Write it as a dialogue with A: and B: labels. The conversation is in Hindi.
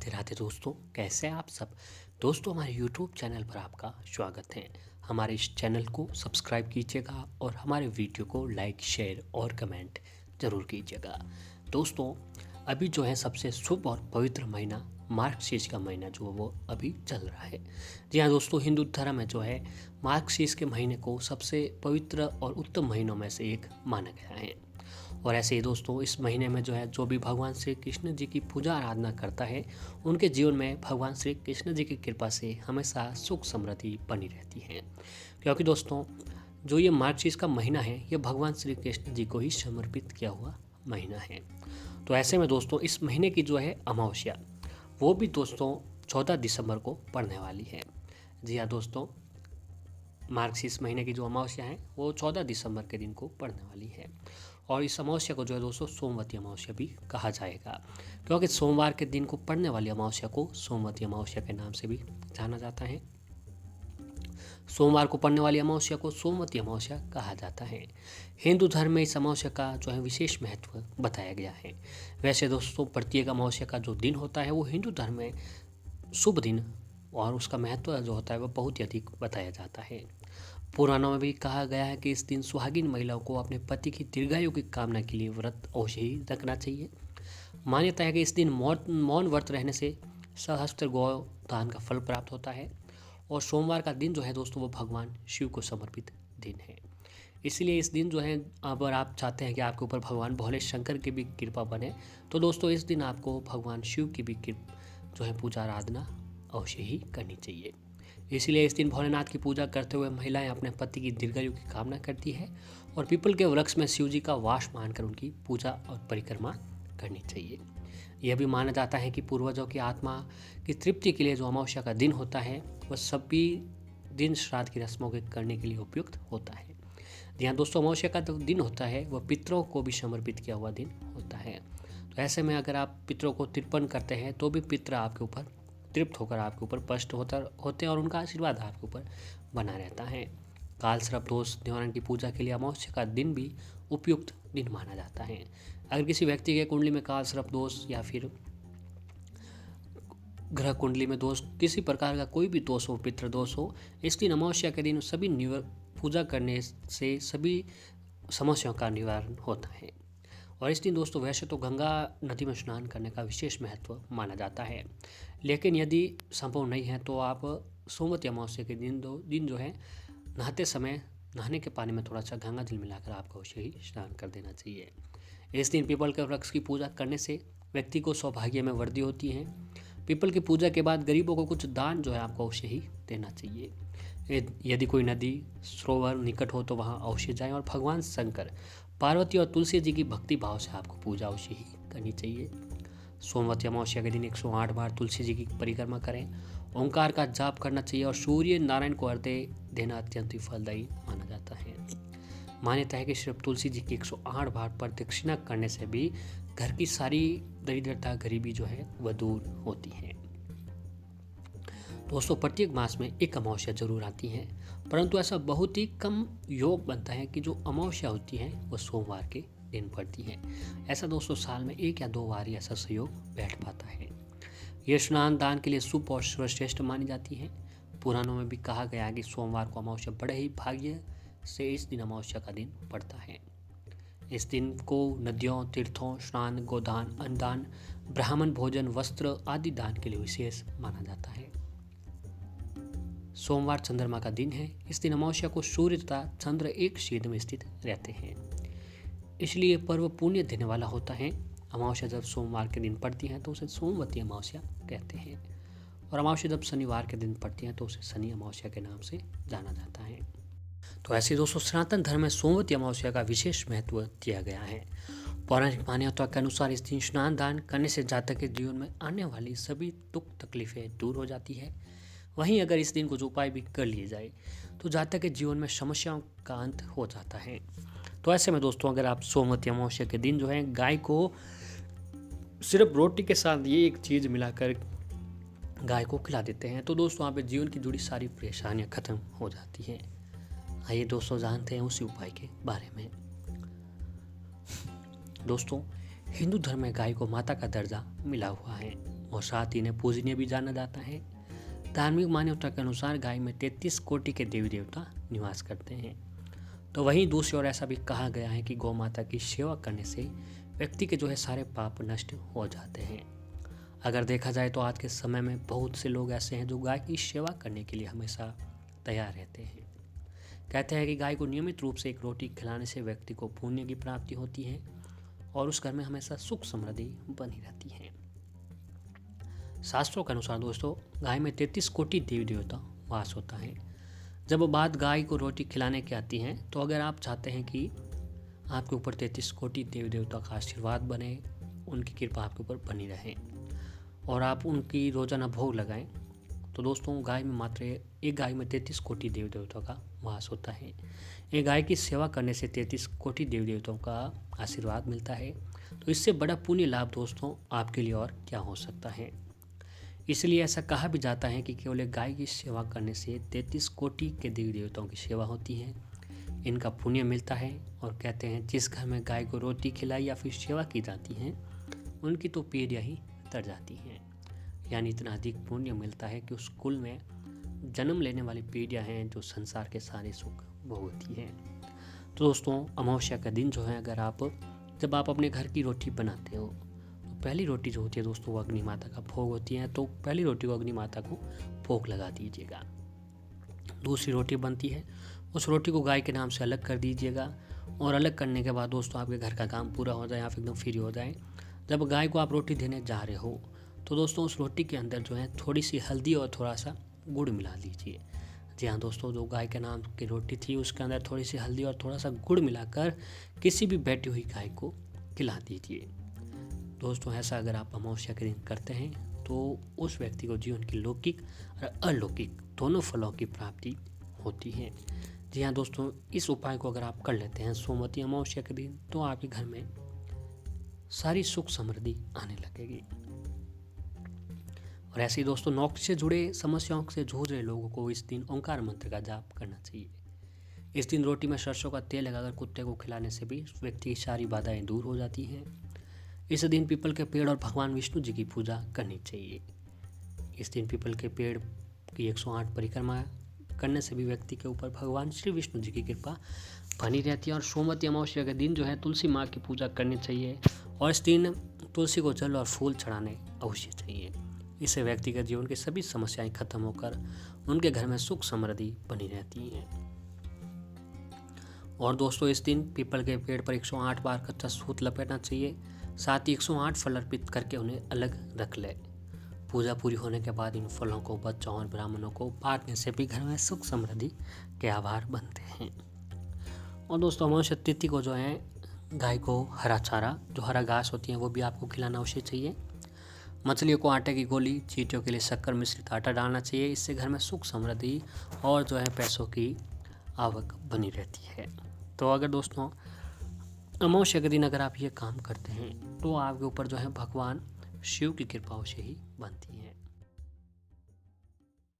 A: राधे राधे दोस्तों, कैसे हैं आप सब। दोस्तों, हमारे यूट्यूब चैनल पर आपका स्वागत है। हमारे इस चैनल को सब्सक्राइब कीजिएगा और हमारे वीडियो को लाइक, शेयर और कमेंट ज़रूर कीजिएगा। दोस्तों, अभी जो है सबसे शुभ और पवित्र महीना मार्गशीर्ष का महीना जो है वो अभी चल रहा है। जी हाँ दोस्तों, हिंदू धर्म में जो है मार्गशीर्ष के महीने को सबसे पवित्र और उत्तम महीनों में से एक माना गया है। और ऐसे ही दोस्तों, इस महीने में जो है जो भी भगवान श्री कृष्ण जी की पूजा आराधना करता है, उनके जीवन में भगवान श्री कृष्ण जी की कृपा से हमेशा सुख समृद्धि बनी रहती है। क्योंकि दोस्तों, जो ये मार्गशीर्ष का महीना है, ये भगवान श्री कृष्ण जी को ही समर्पित किया हुआ महीना है। तो ऐसे में दोस्तों, इस महीने की जो है अमावस्या, वो भी दोस्तों 14 दिसंबर को पड़ने वाली है। जी हाँ दोस्तों, मार्गशीर्ष महीने की जो अमावस्या है वो 14 दिसंबर के दिन को पड़ने वाली है। और इस अमावस्या को जो है दोस्तों सोमवती अमावस्या भी कहा जाएगा, क्योंकि सोमवार के दिन को पड़ने वाली अमावस्या को सोमवती अमावस्या के नाम से भी जाना जाता है। सोमवार को पड़ने वाली अमावस्या को सोमवती अमावस्या कहा जाता है। हिंदू धर्म में इस अमावस्या का जो है विशेष महत्व बताया गया है। वैसे दोस्तों, प्रत्येक अमावस्या का जो दिन होता है वो हिंदू धर्म में शुभ दिन और उसका महत्व जो होता है वह बहुत ही अधिक बताया जाता है। पुराणों में भी कहा गया है कि इस दिन सुहागिन महिलाओं को अपने पति की दीर्घायु की कामना के लिए व्रत अवश्य ही रखना चाहिए। मान्यता है कि इस दिन मौन व्रत रहने से सहस्त्र गौ दान का फल प्राप्त होता है। और सोमवार का दिन जो है दोस्तों वो भगवान शिव को समर्पित दिन है। इसलिए इस दिन जो है, अगर आप चाहते हैं कि आपके ऊपर भगवान भोले शंकर की भी कृपा बने, तो दोस्तों इस दिन आपको भगवान शिव की भी जो है पूजा आराधना अवश्य ही करनी चाहिए। इसलिए इस दिन भोलेनाथ की पूजा करते हुए महिलाएं अपने पति की दीर्घायु की कामना करती है और पीपल के वृक्ष में शिव जी का वास मानकर उनकी पूजा और परिक्रमा करनी चाहिए। यह भी माना जाता है कि पूर्वजों की आत्मा की तृप्ति के लिए जो अमावस्या का दिन होता है वह सभी दिन श्राद्ध की रस्मों के करने के लिए उपयुक्त होता है। यहाँ दोस्तों, अमावस्या का जो दिन होता है वह पितरों को भी समर्पित किया हुआ दिन होता है। तो ऐसे में अगर आप पितरों को तर्पण करते हैं तो भी पितर आपके ऊपर तृप्त होकर आपके ऊपर स्पष्ट होते हैं और उनका आशीर्वाद आपके ऊपर बना रहता है। काल सर्प दोष निवारण की पूजा के लिए अमावस्या का दिन भी उपयुक्त दिन माना जाता है। अगर किसी व्यक्ति के कुंडली में काल सर्प दोष या फिर ग्रह कुंडली में दोष, किसी प्रकार का कोई भी दोष हो, पितृ दोष हो, इस दिन अमावस्या के दिन सभी पूजा करने से सभी समस्याओं का निवारण होता है। और इस दिन दोस्तों, वैसे तो गंगा नदी में स्नान करने का विशेष महत्व माना जाता है, लेकिन यदि संभव नहीं है तो आप सोमवती अमावस्या के दिन जो है नहाते समय नहाने के पानी में थोड़ा सा गंगा जल मिलाकर आपको अवश्य ही स्नान कर देना चाहिए। इस दिन पीपल के वृक्ष की पूजा करने से व्यक्ति को सौभाग्य में वृद्धि होती है। पीपल की पूजा के बाद गरीबों को कुछ दान जो है आपको अवश्य ही देना चाहिए। यदि कोई नदी सरोवर निकट हो तो वहाँ अवश्य जाएं और भगवान शंकर, पार्वती और तुलसी जी की भक्ति भाव से आपको पूजा अवश्य ही करनी चाहिए। सोमवती अमावस्या के दिन 108 बार तुलसी जी की परिक्रमा करें, ओंकार का जाप करना चाहिए और सूर्य नारायण को अर्घ्य देना अत्यंत ही फलदायी माना जाता है। मान्यता है कि सिर्फ तुलसी जी की 108 बार प्रदक्षिणा करने से भी घर की सारी दरिद्रता, गरीबी जो है वह दूर होती है। दोस्तों, प्रत्येक मास में एक अमावस्या जरूर आती है, परंतु ऐसा बहुत ही कम योग बनता है कि जो अमावस्या होती है वह सोमवार के दिन पड़ती है। ऐसा दोस्तों साल में 1 या 2 बार ही ऐसा सहयोग बैठ पाता है। यह स्नान दान के लिए शुभ और सर्वश्रेष्ठ मानी जाती है। पुराणों में भी कहा गया है कि सोमवार को अमावस्या बड़े ही भाग्य से इस दिन अमावस्या का दिन पड़ता है। इस दिन को नदियों, तीर्थों, स्नान, गोदान, अन्नदान, ब्राह्मण भोजन, वस्त्र आदि दान के लिए विशेष माना जाता है। सोमवार चंद्रमा का दिन है। इस दिन अमावस्या को सूर्य तथा चंद्र एक सीध में स्थित रहते हैं, इसलिए पर्व पुण्य देने वाला होता है। अमावस्या जब सोमवार के दिन पड़ती है तो उसे सोमवती अमावस्या कहते हैं, और अमावस्या जब शनिवार के दिन पड़ती है तो उसे शनि अमावस्या के नाम से जाना जाता है। तो ऐसे दोस्तों, सनातन धर्म में सोमवती अमावस्या का विशेष महत्व दिया गया है। पौराणिक मान्यता के अनुसार इस दिन स्नान दान करने से जातक के जीवन में आने वाली सभी दुख तकलीफें दूर हो जाती है। वहीं अगर इस दिन कुछ उपाय भी कर लिए जाए तो जातक के जीवन में समस्याओं का अंत हो जाता है। तो ऐसे में दोस्तों, अगर आप सोमवती अमावस्या के दिन जो है गाय को सिर्फ रोटी के साथ ये एक चीज़ मिलाकर गाय को खिला देते हैं तो दोस्तों आप जीवन की जुड़ी सारी परेशानियां खत्म हो जाती हैं। आइए दोस्तों, जानते हैं उसी उपाय के बारे में। दोस्तों, हिंदू धर्म में गाय को माता का दर्जा मिला हुआ है। और साथ ही इन्हें पूजनीय भी जाना जाता है। धार्मिक मान्यता के अनुसार गाय में 33 कोटि के देवी देवता निवास करते हैं। तो वहीं दूसरी ओर ऐसा भी कहा गया है कि गौ माता की सेवा करने से व्यक्ति के जो है सारे पाप नष्ट हो जाते हैं। अगर देखा जाए तो आज के समय में बहुत से लोग ऐसे हैं जो गाय की सेवा करने के लिए हमेशा तैयार रहते हैं। कहते हैं कि गाय को नियमित रूप से एक रोटी खिलाने से व्यक्ति को पुण्य की प्राप्ति होती है और उस घर में हमेशा सुख समृद्धि बनी रहती है। शास्त्रों के अनुसार दोस्तों गाय में 33 कोटि देवी देवता वास होता है। जब बात गाय को रोटी खिलाने की आती है तो अगर आप चाहते हैं कि आपके ऊपर 33 कोटि देवी देवता का आशीर्वाद बने, उनकी कृपा आपके ऊपर बनी रहे और आप उनकी रोजाना भोग लगाएं, तो दोस्तों गाय में मात्र एक गाय में 33 कोटि देवी देवताओं का वास होता है। एक गाय की सेवा करने से 33 कोटि देवी देवताओं का आशीर्वाद मिलता है। तो इससे बड़ा पुण्य लाभ दोस्तों आपके लिए और क्या हो सकता है। इसलिए ऐसा कहा भी जाता है कि केवल एक गाय की सेवा करने से 33 कोटि के देवी देवताओं की सेवा होती है, इनका पुण्य मिलता है। और कहते हैं जिस घर में गाय को रोटी खिलाई या फिर सेवा की जाती है उनकी तो पीढ़ियाँ ही तर जाती हैं। यानी इतना अधिक पुण्य मिलता है कि उस कुल में जन्म लेने वाली पीढ़ियाँ हैं जो संसार के सारे सुख भोगती हैं। तो दोस्तों अमावस्या का दिन जो है जब आप अपने घर की रोटी बनाते हो तो पहली रोटी जो होती है दोस्तों वो अग्नि माता का भोग होती है। तो पहली रोटी को अग्नि माता को भोग लगा दीजिएगा। दूसरी रोटी बनती है उस रोटी को गाय के नाम से अलग कर दीजिएगा और अलग करने के बाद दोस्तों आपके घर का काम पूरा हो जाए, आप एकदम फ्री हो जाए। जब गाय को आप रोटी देने जा रहे हो तो दोस्तों उस रोटी के अंदर जो है थोड़ी सी हल्दी और थोड़ा सा गुड़ मिला दीजिए। जी हाँ दोस्तों, जो गाय के नाम की रोटी थी उसके अंदर थोड़ी सी हल्दी और थोड़ा सा गुड़ मिलाकर किसी भी बैठी हुई गाय को खिला दीजिए। दोस्तों ऐसा अगर आप अमावस्या के दिन करते हैं तो उस व्यक्ति को जीवन की लौकिक और अलौकिक दोनों फलों की प्राप्ति होती है। जी हाँ दोस्तों, इस उपाय को अगर आप कर लेते हैं सोमवती अमावस्या के दिन तो आपके घर में सारी सुख समृद्धि आने लगेगी। और ऐसे ही दोस्तों नौकरी से जुड़े समस्याओं से जूझ रहे लोगों को इस दिन ओंकार मंत्र का जाप करना चाहिए। इस दिन रोटी में सरसों का तेल लगाकर कुत्ते को खिलाने से भी व्यक्ति की सारी बाधाएं दूर हो जाती हैं। इस दिन पीपल के पेड़ और भगवान विष्णु जी की पूजा करनी चाहिए। इस दिन पीपल के पेड़ की 108 परिक्रमा करने से भी व्यक्ति के ऊपर भगवान श्री विष्णु जी की कृपा बनी रहती है। और सोमवती अमावस्या के दिन जो है तुलसी माँ की पूजा करनी चाहिए और इस दिन तुलसी को जल और फूल चढ़ाने अवश्य चाहिए। इससे व्यक्ति के जीवन की सभी समस्याएं खत्म होकर उनके घर में सुख समृद्धि बनी रहती हैं। और दोस्तों इस दिन पीपल के पेड़ पर 108 बार कच्चा सूत लपेटना चाहिए। साथ ही 108 फल अर्पित करके उन्हें अलग रख ले। पूजा पूरी होने के बाद इन फलों को बच्चों और ब्राह्मणों को बांटने से भी घर में सुख समृद्धि के आभार बनते हैं। और दोस्तों अमावस्या तिथि को जो है गाय को हरा चारा जो हरा घास होती है वो भी आपको खिलाना अवश्य चाहिए। मछलियों को आटे की गोली, चींटियों के लिए शक्कर मिश्रित आटा डालना चाहिए। इससे घर में सुख समृद्धि और जो है पैसों की आवक बनी रहती है। तो अगर दोस्तों अमावस्या के दिन अगर आप ये काम करते हैं तो आपके ऊपर जो है भगवान शिव की कृपा से ही बनती है।